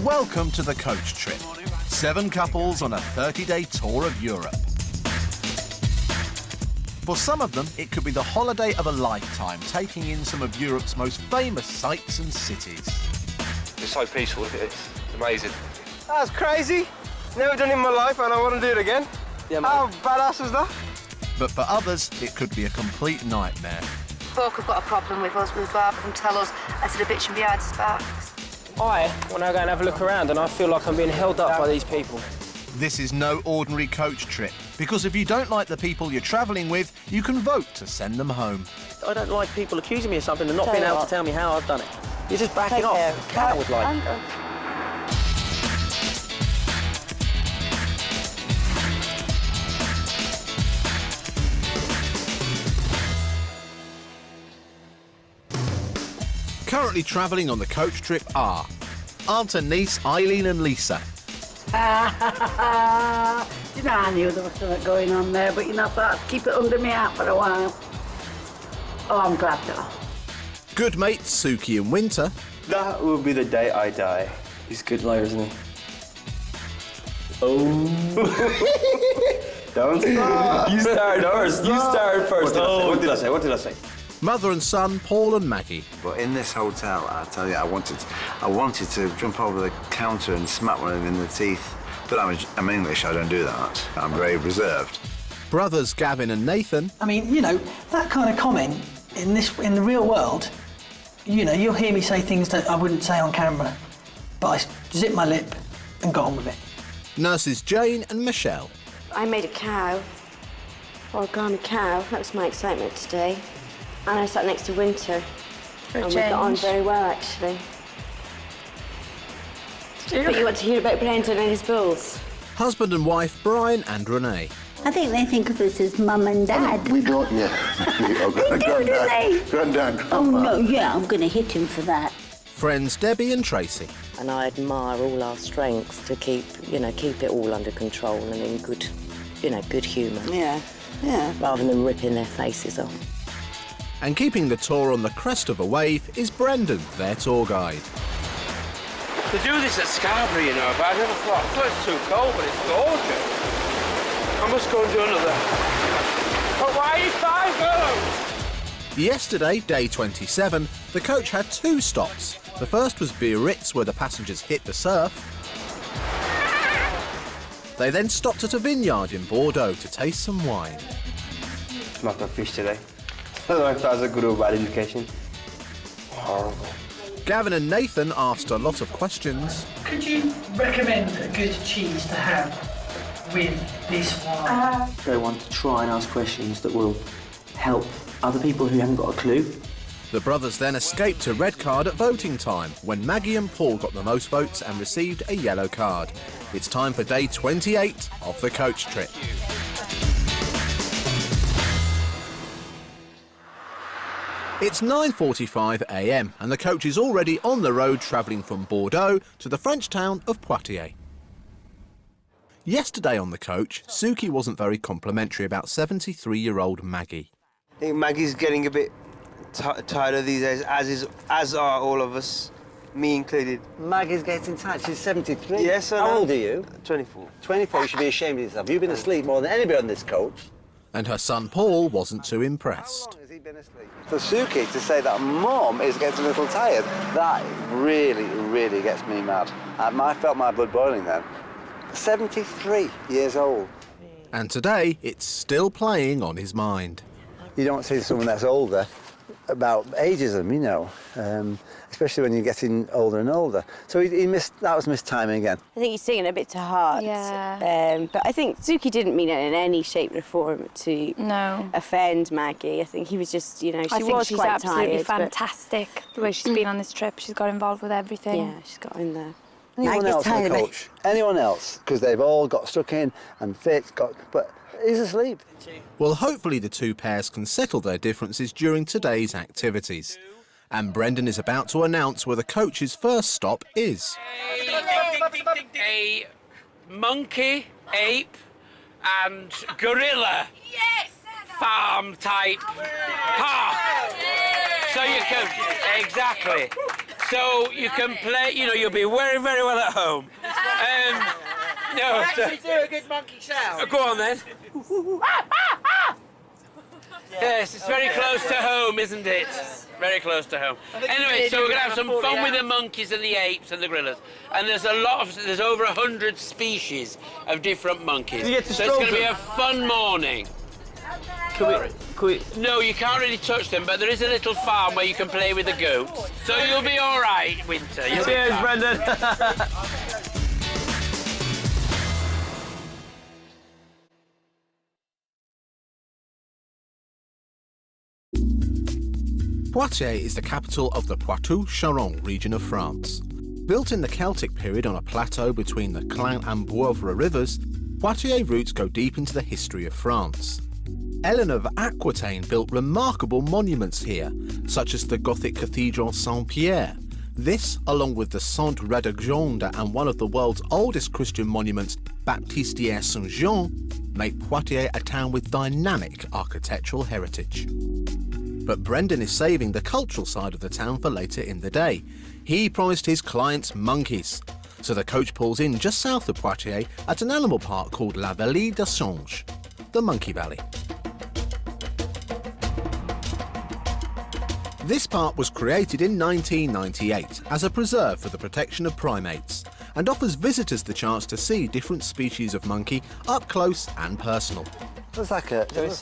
Welcome to the coach trip. 7 couples on a 30-day tour of Europe. For some of them, it could be the holiday of a lifetime, taking in some of Europe's most famous sights and cities. It's so peaceful, it's amazing. That's crazy. Never done it in my life and I want to do it again. Yeah, mate. How badass is that? But for others, it could be a complete nightmare. Folk have got a problem with us. We'd rather them tell us instead of bitching behind his back. When I go and have a look around and I feel like I'm being held up by these people. This is no ordinary coach trip, because if you don't like the people you're travelling with, you can vote to send them home. I don't like people accusing me of something and not being able to tell me how I've done it. You're just backing off. Coward like. Currently travelling on the coach trip are aunt and niece Eileen and Lisa. You know, I knew there was something going on there, but you know, I thought I'd keep it under my hat for a while. Oh, I'm glad though. Good mates Suki and Winter. That will be the day I die. He's a good liar, isn't he? Oh. Don't start. You started first. You started first. What did I say? Mother and son Paul and Maggie. But in this hotel, I tell you, I wanted to jump over the counter and smack one of them in the teeth. But I'm English, I don't do that. I'm very reserved. Brothers Gavin and Nathan. I mean, you know, that kind of comment in the real world, you know, you'll hear me say things that I wouldn't say on camera. But I zipped my lip and got on with it. Nurses Jane and Michelle. I made a cow, origami cow. That was my excitement today. And I sat next to Winter. And we got on very well, actually. But you want to hear about Brendan and his bulls? Husband and wife Brian and Renee. I think they think of us as mum and dad. We brought, yeah. Granddad. Oh, no, yeah, I'm going to hit him for that. Friends Debbie and Tracy. And I admire all our strengths to keep it all under control and in good humour. Yeah. Rather than ripping their faces off. And keeping the tour on the crest of a wave is Brendan, their tour guide. To do this at Scarborough, you know, but I never thought it's too cold, but it's gorgeous. I must go and do another. But why are you 5 go? Yesterday, day 27, the coach had 2 stops. The first was Biarritz, where the passengers hit the surf. They then stopped at a vineyard in Bordeaux to taste some wine. Smacked up fish today. I don't know if that's a good or bad indication. Horrible. Gavin and Nathan asked a lot of questions. Could you recommend a good cheese to have with this wine? They want to try and ask questions that will help other people who haven't got a clue. The brothers then escaped a red card at voting time, when Maggie and Paul got the most votes and received a yellow card. It's time for day 28 of the coach trip. It's 9:45 a.m. and the coach is already on the road travelling from Bordeaux to the French town of Poitiers. Yesterday on the coach, Suki wasn't very complimentary about 73-year-old Maggie. I think Maggie's getting a bit tired of these days, as are all of us, me included. Maggie's getting tired. She's 73. Yes, I know. How old are you? 24. 24. You should be ashamed of yourself. You've been asleep more than anybody on this coach. And her son Paul wasn't too impressed. How long has he been asleep? For Suki to say that Mum is getting a little tired, that really, really gets me mad. I felt my blood boiling then. 73 years old. And today, it's still playing on his mind. You don't see someone that's older about ageism, you know, especially when you're getting older and older. So that was missed timing again. I think he's taking it a bit to heart. Yeah. But I think Suki didn't mean it in any shape or form to offend Maggie. I think he was just, you know, she was she's quite absolutely tired, fantastic. The way she's been on this trip, she's got involved with everything. Yeah, she's got in there. Anyone else on the coach? Anyone else? Because they've all got stuck in and fit, but he's asleep. Well, hopefully the two pairs can settle their differences during today's activities. And Brendan is about to announce where the coach's first stop is. A monkey, ape, and gorilla farm type park. So you can, exactly. So you can play, you know, you'll be very, very well at home. No, actually do a good monkey sound. Go on then. Yes, it's very close to home, isn't it? Very close to home. Anyway, so we're going to have some fun with the monkeys and the apes and the gorillas. And there's there's over 100 species of different monkeys. So it's going to be a fun morning. No, you can't really touch them, but there is a little farm where you can play with the goats. So you'll be all right, Winter. Cheers, Brendan. Poitiers is the capital of the Poitou-Charentes region of France. Built in the Celtic period on a plateau between the Clain and Boivre rivers, Poitiers roots go deep into the history of France. Eleanor of Aquitaine built remarkable monuments here, such as the Gothic Cathedral Saint-Pierre. This, along with the Sainte-Radegonde and one of the world's oldest Christian monuments, Baptistère Saint-Jean, make Poitiers a town with dynamic architectural heritage. But Brendan is saving the cultural side of the town for later in the day. He promised his clients monkeys. So the coach pulls in just south of Poitiers at an animal park called La Vallée des Singes, the Monkey Valley. This park was created in 1998 as a preserve for the protection of primates and offers visitors the chance to see different species of monkey up close and personal. It looks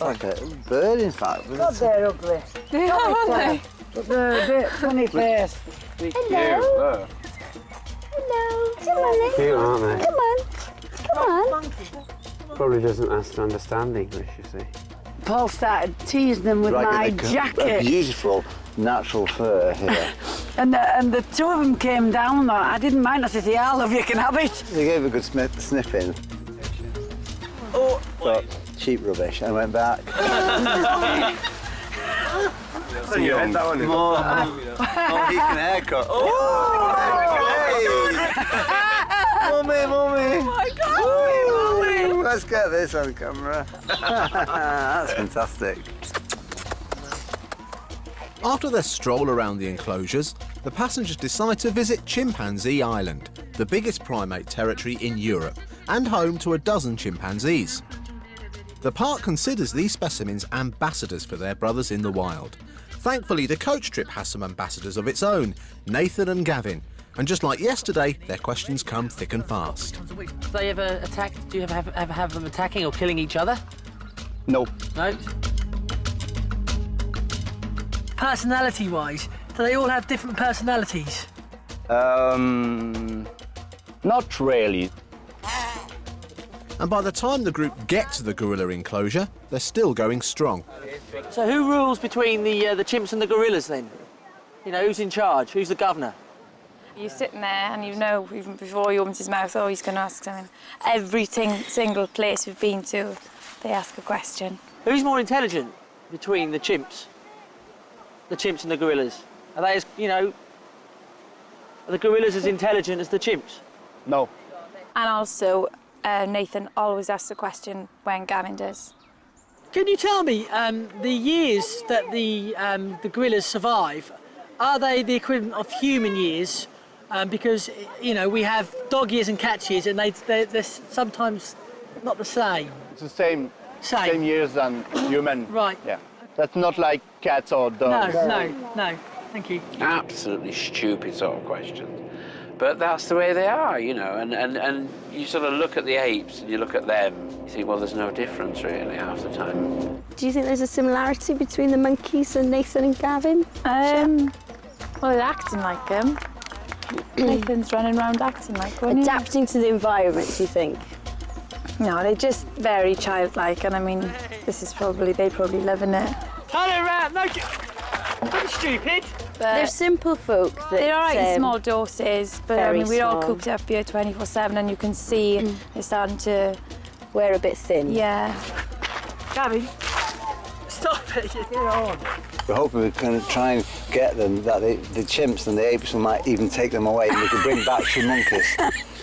like a bird, in fact. God, they're ugly. They are, aren't they? But they're a bit funny face. Hello. Hello. Cute, aren't they? Come on. Probably doesn't understand English, you see. Paul started teasing them with my jacket. A beautiful natural fur here. And the two of them came down though. I didn't mind. I said, yeah, I love you can have it. They gave a good sniff in. Oh. But cheap rubbish. I went back. So you had that one in. More Mohican haircut. Oh! Mummy! Oh my God! Mummy! Let's get this on camera. That's fantastic. After their stroll around the enclosures, the passengers decide to visit Chimpanzee Island, the biggest primate territory in Europe and home to a dozen chimpanzees. The park considers these specimens ambassadors for their brothers in the wild. Thankfully, the coach trip has some ambassadors of its own, Nathan and Gavin. And just like yesterday, their questions come thick and fast. Do they ever attack? Do you ever have them attacking or killing each other? No. No? Personality-wise, do they all have different personalities? Not really. And by the time the group get to the gorilla enclosure, they're still going strong. So who rules between the chimps and the gorillas then? You know, who's in charge? Who's the governor? You're sitting there and you know, even before he opens his mouth, oh, he's going to ask something. Every single place we've been to, they ask a question. Who's more intelligent between the chimps and the gorillas? Are they as, you know, are the gorillas as intelligent as the chimps? No. And also, Nathan always asks a question when Gavin does. Can you tell me the years that the gorillas survive? Are they the equivalent of human years? Because you know we have dog years and cat years, and they're sometimes not the same. It's the same years than human. Right. Yeah. That's not like cats or dogs. No. Thank you. Absolutely stupid sort of questions. But that's the way they are, you know, and you sort of look at the apes and you look at them, you think, well, there's no difference really half the time. Do you think there's a similarity between the monkeys and Nathan and Gavin? Well, they're acting like them. Nathan's running around acting like one. Adapting to the environment, do you think? No, they're just very childlike, and I mean, they probably live in it. Turn it around, no, don't be stupid. But they're simple folk. They're all right in small doses, but I mean, we're all small. cooped up here 24/7, and you can see they're starting to wear a bit thin. Yeah. Gavin, stop it, get on. We're hoping we can try and get them, that the chimps and the apes might even take them away and we can bring back two monkeys.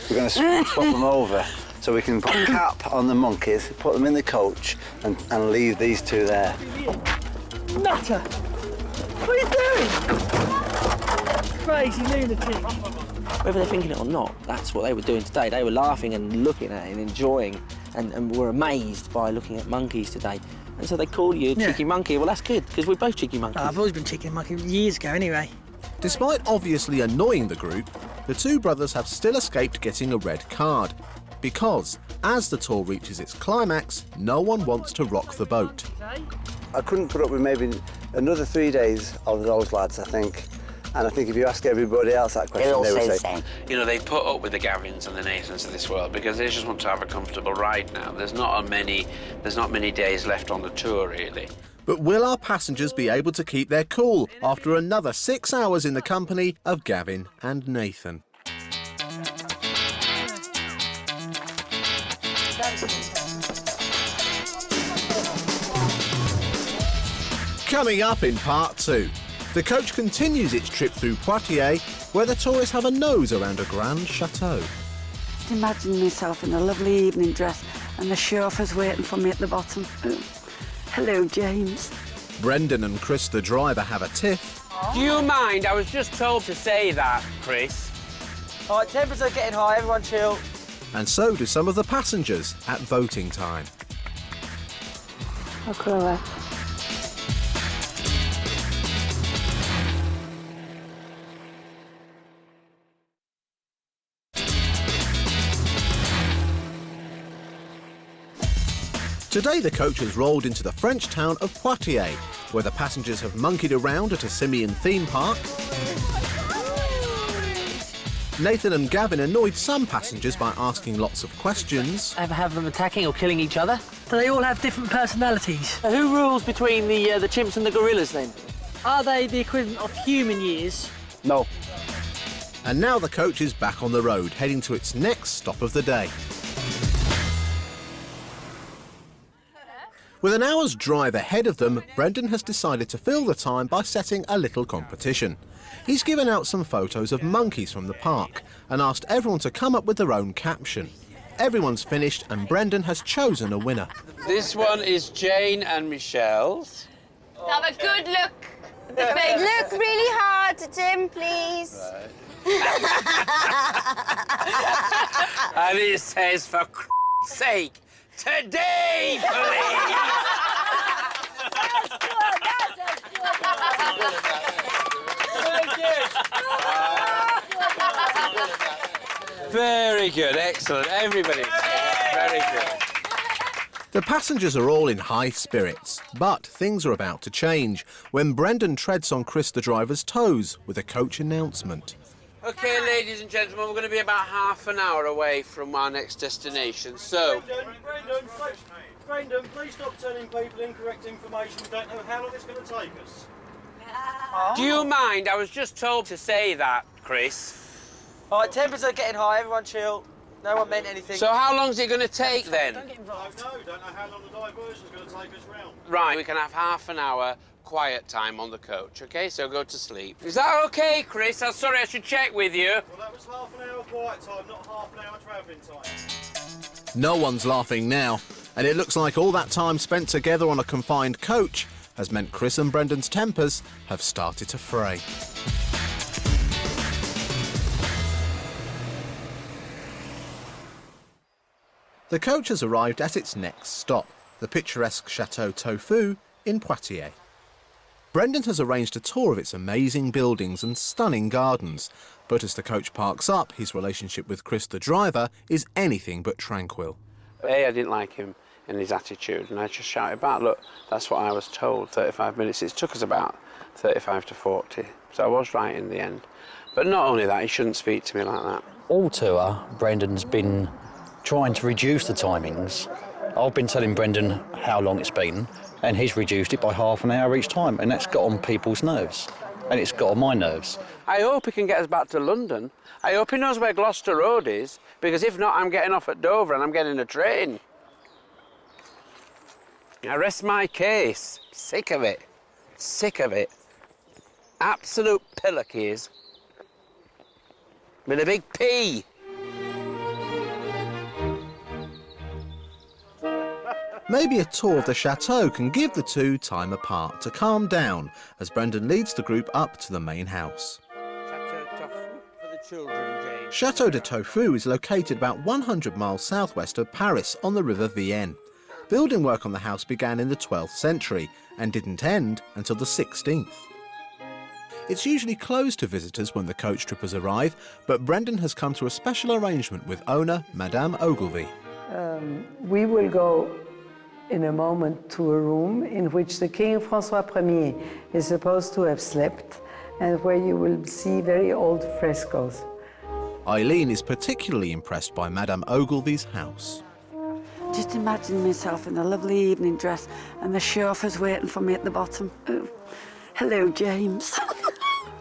We're going to swap them over so we can put a cap on the monkeys, put them in the coach and leave these two there. Nutter! What are you doing? crazy lunatic. Whether they're thinking it or not, that's what they were doing today. They were laughing and looking at it and enjoying and were amazed by looking at monkeys today. And so they call you a cheeky monkey. Well, that's good, because we're both cheeky monkeys. Oh, I've always been cheeky monkey years ago anyway. Despite obviously annoying the group, the two brothers have still escaped getting a red card. Because, as the tour reaches its climax, no one wants to rock the boat. I couldn't put up with maybe another 3 days of those lads, I think. And I think if you ask everybody else that question, they would say... You know, they put up with the Gavins and the Nathans of this world because they just want to have a comfortable ride now. There's not many days left on the tour, really. But will our passengers be able to keep their cool after another 6 hours in the company of Gavin and Nathan? Coming up in part 2, the coach continues its trip through Poitiers, where the tourists have a nose around a grand chateau. Imagine myself in a lovely evening dress and the chauffeur's waiting for me at the bottom. Oh, hello, James. Brendan and Chris, the driver, have a tiff. Do you mind? I was just told to say that, Chris. All right, temperatures are getting high, everyone chill. And so do some of the passengers at voting time. Oh, Chloe. Today the coach has rolled into the French town of Poitiers, where the passengers have monkeyed around at a simian theme park. Nathan and Gavin annoyed some passengers by asking lots of questions. Ever have them attacking or killing each other? Do they all have different personalities? Who rules between the chimps and the gorillas, then? Are they the equivalent of human years? No. And now the coach is back on the road, heading to its next stop of the day. With an hour's drive ahead of them, Brendan has decided to fill the time by setting a little competition. He's given out some photos of monkeys from the park and asked everyone to come up with their own caption. Everyone's finished and Brendan has chosen a winner. This one is Jane and Michelle's. Have a good look. Look really hard, Tim, please. And it says, for Christ's sake, today, please! Very good, excellent. Everybody, very good. The passengers are all in high spirits, but things are about to change when Brendan treads on Chris the driver's toes with a coach announcement. OK, ladies and gentlemen, we're going to be about half an hour away from our next destination, so... Brendan, please stop telling people incorrect information. We don't know how long it's going to take us. Do you mind? I was just told to say that, Chris. All right, temperatures are getting high, everyone chill. No one meant anything. So how long is it going to take, then? Don't know how long the diversion's going to take us round. Right, we can have half an hour quiet time on the coach, OK? So go to sleep. Is that OK, Chris? I'm sorry, I should check with you. Well, that was half an hour quiet time, not half an hour travelling time. No one's laughing now, and it looks like all that time spent together on a confined coach has meant Chris and Brendan's tempers have started to fray. The coach has arrived at its next stop, the picturesque Chateau Tofu in Poitiers. Brendan has arranged a tour of its amazing buildings and stunning gardens, but as the coach parks up, his relationship with Chris the driver is anything but tranquil. I didn't like him and his attitude, and I just shouted back, look, that's what I was told, 35 minutes. It took us about 35 to 40, so I was right in the end. But not only that, he shouldn't speak to me like that. All tour, Brendan's been trying to reduce the timings. I've been telling Brendan how long it's been, and he's reduced it by half an hour each time, and that's got on people's nerves, and it's got on my nerves. I hope he can get us back to London. I hope he knows where Gloucester Road is, because if not, I'm getting off at Dover and I'm getting a train. I rest my case. Sick of it. Sick of it. Absolute pillockies. With a big P. Maybe a tour of the chateau can give the two time apart to calm down as Brendan leads the group up to the main house. Chateau Château de Tofu is located about 100 miles southwest of Paris on the River Vienne. Building work on the house began in the 12th century and didn't end until the 16th. It's usually closed to visitors when the coach trippers arrive, but Brendan has come to a special arrangement with owner Madame Ogilvy. We will go in a moment to a room in which the King François Ier is supposed to have slept and where you will see very old frescoes. Eileen is particularly impressed by Madame Ogilvy's house. Just imagine myself in a lovely evening dress and the chauffeur's waiting for me at the bottom. Oh, hello, James.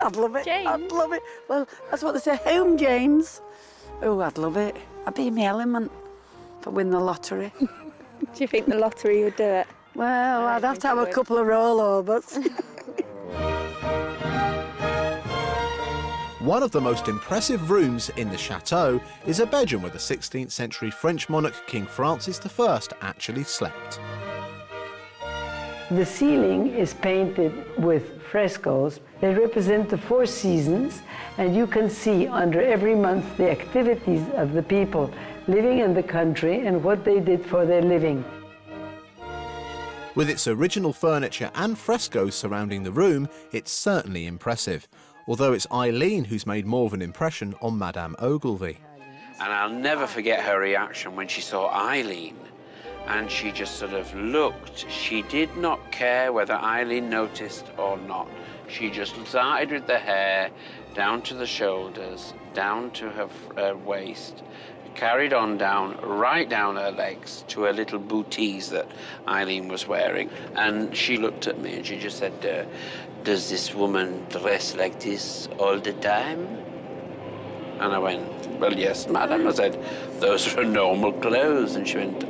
I'd love it. James. I'd love it. Well, that's what they say, home, James. Oh, I'd love it. I'd be in my element if I win the lottery. Do you think the lottery would do it? Well, I'd have to have a couple of rollovers. One of the most impressive rooms in the chateau is a bedroom where the 16th century French monarch King Francis I actually slept. The ceiling is painted with frescoes. They represent the 4 seasons, and you can see under every month the activities of the people living in the country and what they did for their living. With its original furniture and frescoes surrounding the room, it's certainly impressive. Although it's Eileen who's made more of an impression on Madame Ogilvy. And I'll never forget her reaction when she saw Eileen. And she just sort of looked. She did not care whether Eileen noticed or not. She just started with the hair, down to the shoulders, down to her waist, carried on down, right down her legs to her little booties that Eileen was wearing. And she looked at me and she just said, does this woman dress like this all the time? And I went, well, yes, madam. I said, those are normal clothes. And she went,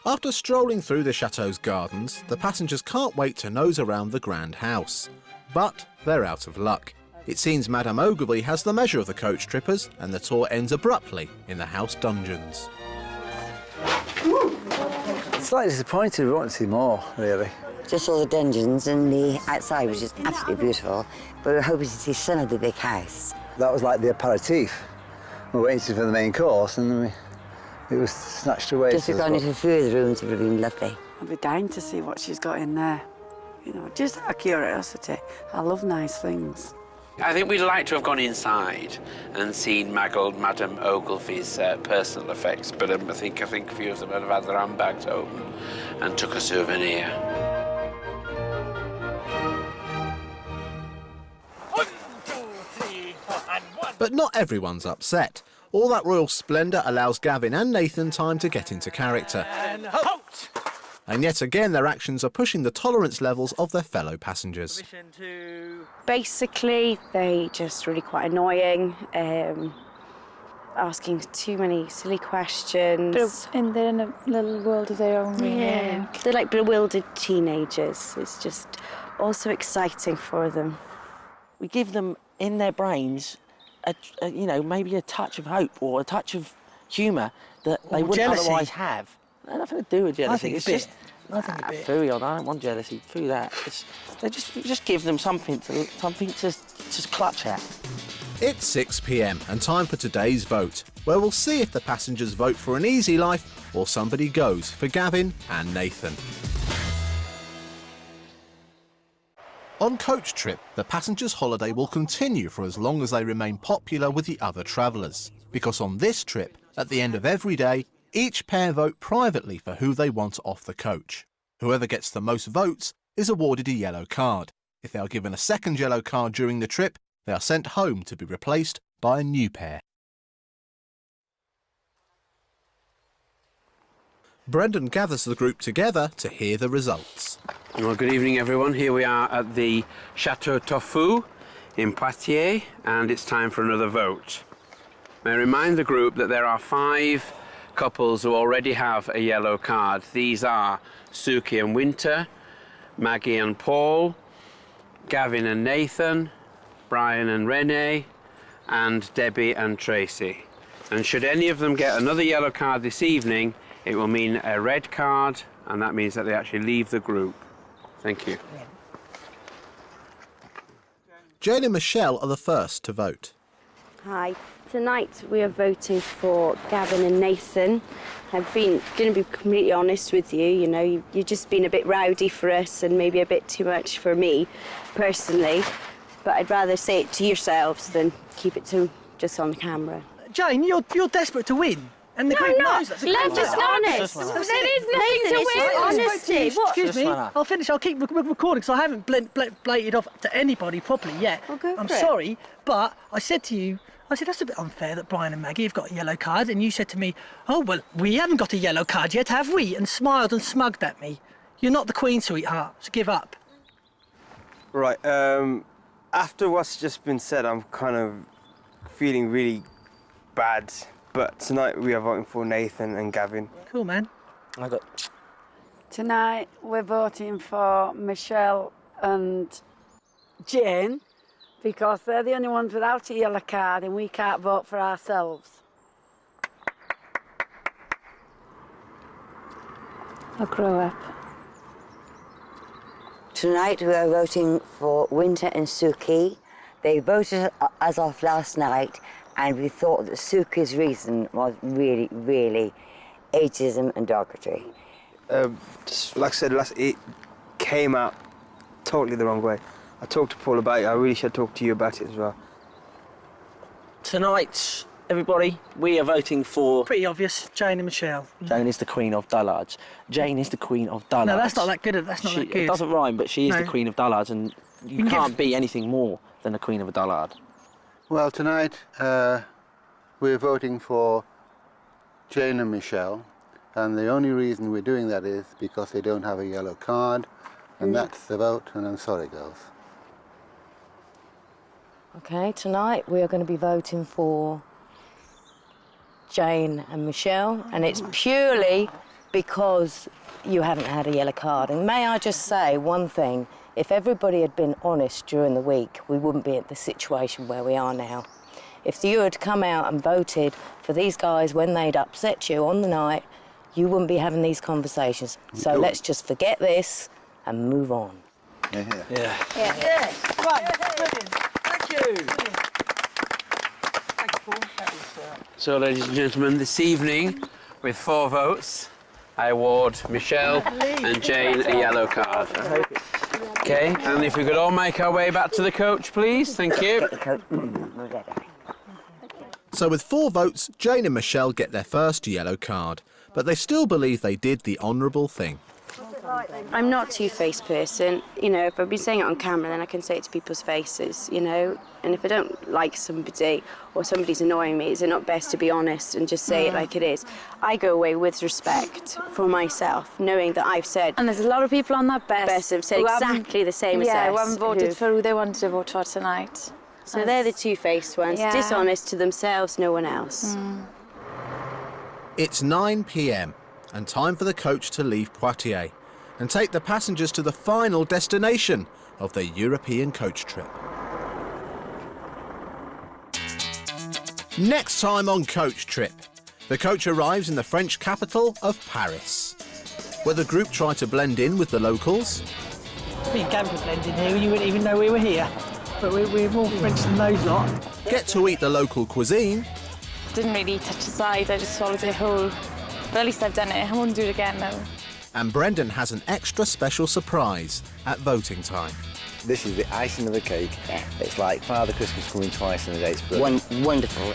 After strolling through the chateau's gardens, the passengers can't wait to nose around the grand house. But they're out of luck. It seems Madame Ogilvy has the measure of the coach trippers, and the tour ends abruptly in the house dungeons. Slightly disappointed, we want to see more, really. Just saw the dungeons and the outside was just absolutely beautiful, but we were hoping to see some of the big house. That was like the aperitif. We were waiting for the main course and it was snatched away. Just if gone into a few of the rooms, it would have been lovely. I'd be dying to see what she's got in there. You know, just out of curiosity. I love nice things. I think we'd like to have gone inside and seen Madame Ogilvy's personal effects, but I think a few of them would have had their handbags open and took a souvenir. But not everyone's upset. All that royal splendour allows Gavin and Nathan time to get into character. And halt! And yet again, their actions are pushing the tolerance levels of their fellow passengers. Basically, they just really quite annoying, asking too many silly questions. They're in a little world of their own, really. Yeah, they're like bewildered teenagers. It's just also exciting for them. We give them in their brains, maybe a touch of hope or a touch of humour that they wouldn't otherwise have. Nothing to do with jealousy. It's just fooey on. I don't want jealousy. Foo that. Just give them something to just clutch at. It's 6 p.m. and time for today's vote, where we'll see if the passengers vote for an easy life or somebody goes for Gavin and Nathan. On Coach Trip, the passengers' holiday will continue for as long as they remain popular with the other travellers, because on this trip, at the end of every day, each pair vote privately for who they want off the coach. Whoever gets the most votes is awarded a yellow card. If they are given a second yellow card during the trip, they are sent home to be replaced by a new pair. Brendan gathers the group together to hear the results. Well, good evening, everyone. Here we are at the Chateau Tofu in Poitiers, and it's time for another vote. May I remind the group that there are 5 couples who already have a yellow card. These are Suki and Winter, Maggie and Paul, Gavin and Nathan, Brian and Renee, and Debbie and Tracy. And should any of them get another yellow card this evening, it will mean a red card, and that means that they actually leave the group. Thank you. Jane and Michelle are the first to vote. Hi. Tonight we are voting for Gavin and Nathan. I've been going to be completely honest with you. You know, you've just been a bit rowdy for us and maybe a bit too much for me, personally. But I'd rather say it to yourselves than keep it to just on the camera. Jane, you're desperate to win. And the Queen knows that. Let's just honest. There is nothing to win. Honesty. Excuse me. I'll finish. I'll keep recording because I haven't blated off to anybody properly yet. I'm sorry, but I said to you, that's a bit unfair that Brian and Maggie have got a yellow card, and you said to me, oh, well, we haven't got a yellow card yet, have we? And smiled and smugged at me. You're not the Queen, sweetheart, so give up. Right, after what's just been said, I'm kind of feeling really bad. But tonight we are voting for Nathan and Gavin. Cool, man. Tonight we're voting for Michelle and Jane because they're the only ones without a yellow card and we can't vote for ourselves. I'll grow up. Tonight we are voting for Winter and Suki. They voted as of last night, and we thought that Suki's reason was really, really ageism and derogatory. Just like I said, it came out totally the wrong way. I talked to Paul about it. I really should talk to you about it as well. Tonight, everybody, we are voting for... Pretty obvious, Jane and Michelle. Jane is the Queen of Dullards. Jane is the Queen of Dullards. No, that's not that good. That's not that good. It doesn't rhyme, but she is the Queen of Dullards, and you can't be anything more than the Queen of a Dullard. Well, tonight we're voting for Jane and Michelle, and the only reason we're doing that is because they don't have a yellow card, and that's the vote, and I'm sorry, girls. Okay, tonight we are going to be voting for Jane and Michelle, and it's purely because you haven't had a yellow card. And may I just say one thing, if everybody had been honest during the week, we wouldn't be at the situation where we are now. If you had come out and voted for these guys when they'd upset you on the night, you wouldn't be having these conversations. So let's just forget this and move on. Yeah. Right, brilliant. Thank you. Thank you, Paul. That was, So, ladies and gentlemen, this evening, with 4 votes, I award Michelle and Jane a yellow card. Okay, and if we could all make our way back to the coach, please. Thank you. So with 4 votes, Jane and Michelle get their first yellow card, but they still believe they did the honourable thing. I'm not a two-faced person. You know, if I've been saying it on camera, then I can say it to people's faces, you know. And if I don't like somebody or somebody's annoying me, is it not best to be honest and just say it like it is? I go away with respect for myself, knowing that I've said... And there's a lot of people on that best have said exactly the same as us. Yeah, who haven't voted for who they wanted to vote for tonight. So they're the two-faced ones, dishonest to themselves, no one else. It's 9 p.m. and time for the coach to leave Poitiers and take the passengers to the final destination of their European coach trip. Next time on Coach Trip, the coach arrives in the French capital of Paris, where the group try to blend in with the locals. me and Gavin could blend in here and you wouldn't even know we were here. But we're all French and those lot. Get to eat the local cuisine. Didn't really touch the side, I just swallowed it whole. But at least I've done it, I won't do it again though. And Brendan has an extra special surprise at voting time. This is the icing of the cake. Yeah. It's like Father Christmas coming twice in a day. It's brilliant. Wonderful.